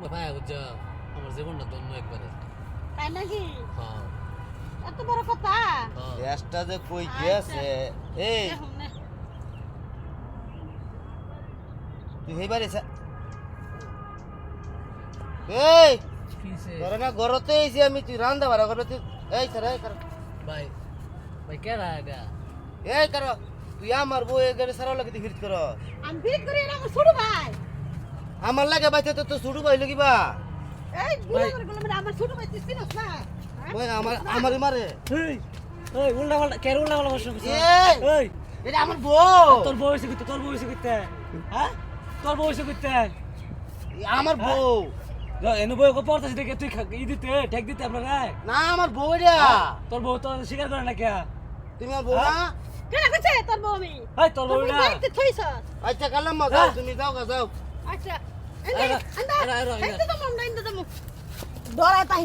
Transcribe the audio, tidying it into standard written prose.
ভাই বুঝছো আমার জীবনটা ধন্য একবারে তাই নাকি? হ্যাঁ এত বড় কথা? গ্যাসটা যে কই গেছে এই দেখুন না। তুই হেবারে এই কিসে তোরা না ঘরতে এসে আমি তুই রান্দা বাড়া করতে এই স্যার এই কর ভাই ভাই কেডা এটা এই কর তুই আমার বউ এখানে সারা লাগে তুই হিট কর আমি বিয়ে করি না আমার ছোট ভাই। আমার লাগে বাইতে তো শুরু পাইলো কিবা এই বুড়ো করে গেল মানে আমার ছোট ভাই তুই চিনিস না? হ্যাঁ? ওই আমার মারে এই এই উল্টা পাল্টা কেন উল্টা পাল্টা বসে এই এই এটা আমার বউ তোর বয়সে করতে হ্যাঁ তোর বয়সে করতে আমার বউ এনে বই কো পড়তাছিস দেখে তুই ই দিতে ঠেক দিতে আপনারা না আমার বউ এটা তোর বউ তো স্বীকার করে না কে তুমি আমার বউ না কেন কইছে তোর বউ আমি? এই তোর বউ তোর না বাড়িতে থইছ? আচ্ছা কালাম মা যাও তুমি যাও যাও আচ্ছা। এরা, এরা, এরা। এই তো মন নাই তো দম। ধরা তাই